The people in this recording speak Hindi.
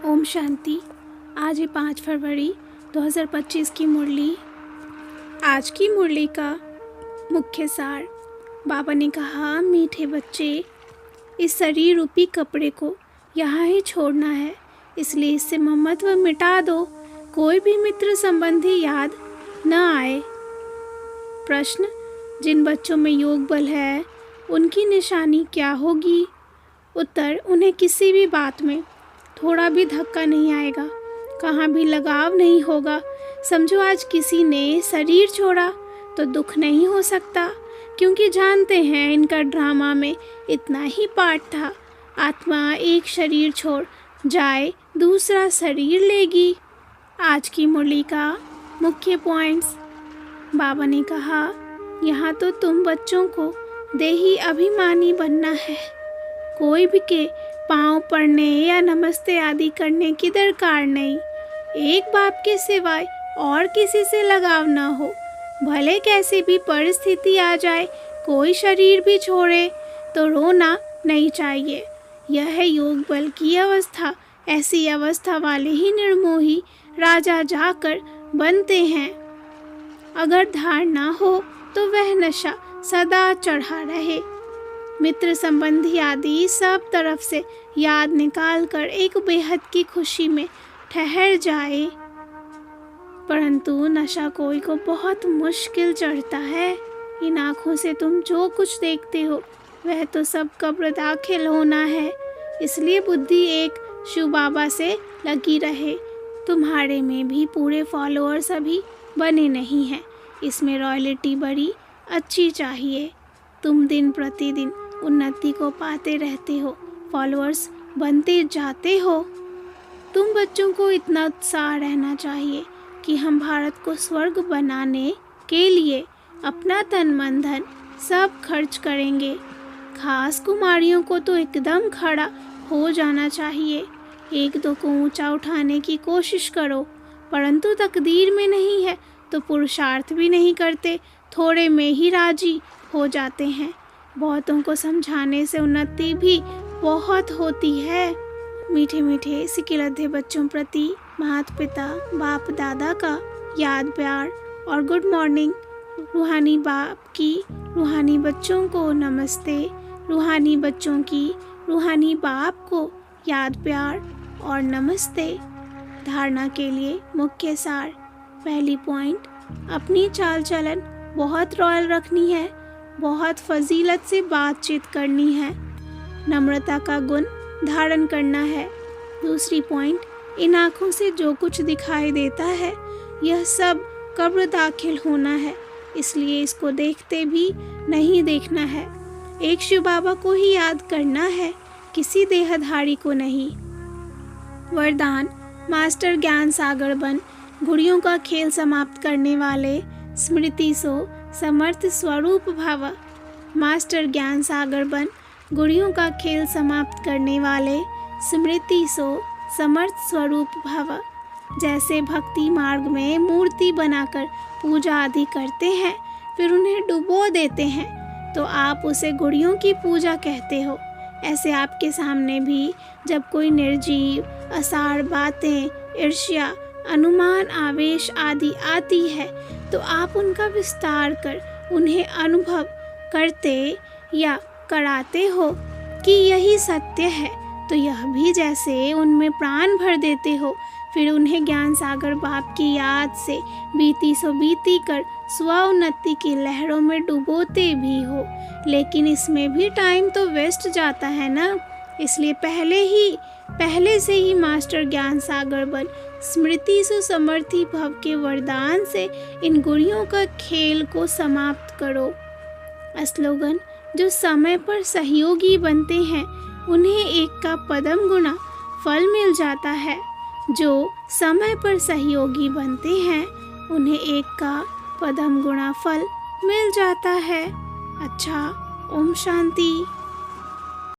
ओम शांति। आज है 5 फरवरी 2025 की मुरली। आज की मुरली का मुख्य सार। बाबा ने कहा, मीठे बच्चे, इस शरीर रूपी कपड़े को यहाँ ही छोड़ना है, इसलिए इससे ममत्व मिटा दो। कोई भी मित्र संबंधी याद न आए। प्रश्न, जिन बच्चों में योग बल है उनकी निशानी क्या होगी? उत्तर, उन्हें किसी भी बात में थोड़ा भी धक्का नहीं आएगा, कहाँ भी लगाव नहीं होगा। समझो आज किसी ने शरीर छोड़ा तो दुख नहीं हो सकता, क्योंकि जानते हैं इनका ड्रामा में इतना ही पार्ट था। आत्मा एक शरीर छोड़ जाए दूसरा शरीर लेगी। आज की मुरली का मुख्य पॉइंट्स। बाबा ने कहा, यहाँ तो तुम बच्चों को देही अभिमानी बनना है। कोई भी के पाँव पड़ने या नमस्ते आदि करने की दरकार नहीं। एक बाप के सिवाय और किसी से लगाव ना हो। भले कैसी भी परिस्थिति आ जाए, कोई शरीर भी छोड़े तो रोना नहीं चाहिए। यह है योग बल की अवस्था। ऐसी अवस्था वाले ही निर्मोही राजा जाकर बनते हैं। अगर धारणा हो तो वह नशा सदा चढ़ा रहे। मित्र संबंधी आदि सब तरफ से याद निकाल कर एक बेहद की खुशी में ठहर जाए। परंतु नशा कोई को बहुत मुश्किल चढ़ता है। इन आँखों से तुम जो कुछ देखते हो वह तो सब कब्र दाखिल होना है। इसलिए बुद्धि एक शिव बाबा से लगी रहे। तुम्हारे में भी पूरे फॉलोअर्स अभी बने नहीं हैं। इसमें रॉयल्टी बड़ी अच्छी चाहिए। तुम दिन प्रतिदिन उन्नति को पाते रहते हो, फॉलोअर्स बनते जाते हो। तुम बच्चों को इतना उत्साह रहना चाहिए कि हम भारत को स्वर्ग बनाने के लिए अपना तन मन धन सब खर्च करेंगे। खास कुमारियों को तो एकदम खड़ा हो जाना चाहिए। एक दो को ऊंचा उठाने की कोशिश करो, परंतु तकदीर में नहीं है तो पुरुषार्थ भी नहीं करते, थोड़े में ही राजी हो जाते हैं। बहुतों को समझाने से उन्नति भी बहुत होती है। मीठे मीठे सिकिलधे बच्चों प्रति माता पिता बाप दादा का याद प्यार और गुड मॉर्निंग। रूहानी बाप की रूहानी बच्चों को नमस्ते। रूहानी बच्चों की रूहानी बाप को याद प्यार और नमस्ते। धारणा के लिए मुख्य सार। पहली पॉइंट, अपनी चाल चलन बहुत रॉयल रखनी है, बहुत फजीलत से बातचीत करनी है, नम्रता का गुण धारण करना है। दूसरी पॉइंट, इन आँखों से जो कुछ दिखाई देता है यह सब कब्र दाखिल होना है, इसलिए इसको देखते भी नहीं देखना है। एक शिव बाबा को ही याद करना है, किसी देहधारी को नहीं। वरदान, मास्टर ज्ञान सागर बन गुड़ियों का खेल समाप्त करने वाले स्मृति सो समर्थ स्वरूप भव। मास्टर ज्ञान सागर बन गुड़ियों का खेल समाप्त करने वाले स्मृति सो समर्थ स्वरूप भव। जैसे भक्ति मार्ग में मूर्ति बनाकर पूजा आदि करते हैं, फिर उन्हें डुबो देते हैं, तो आप उसे गुड़ियों की पूजा कहते हो। ऐसे आपके सामने भी जब कोई निर्जीव असार बातें, ईर्ष्या, अनुमान, आवेश आदि आती है, तो आप उनका विस्तार कर उन्हें अनुभव करते या कराते हो कि यही सत्य है, तो यह भी जैसे उनमें प्राण भर देते हो। फिर उन्हें ज्ञान सागर बाप की याद से बीती सो बीती कर स्वोन्नति की लहरों में डुबोते भी हो। लेकिन इसमें भी टाइम तो वेस्ट जाता है ना, इसलिए पहले से ही मास्टर ज्ञान सागर बन स्मृति सुसमर्थी भव के वरदान से इन गुड़ियों का खेल को समाप्त करो। स्लोगन, जो समय पर सहयोगी बनते हैं उन्हें एक का पदम गुना फल मिल जाता है। जो समय पर सहयोगी बनते हैं उन्हें एक का पदम गुना फल मिल जाता है। अच्छा, ओम शांति।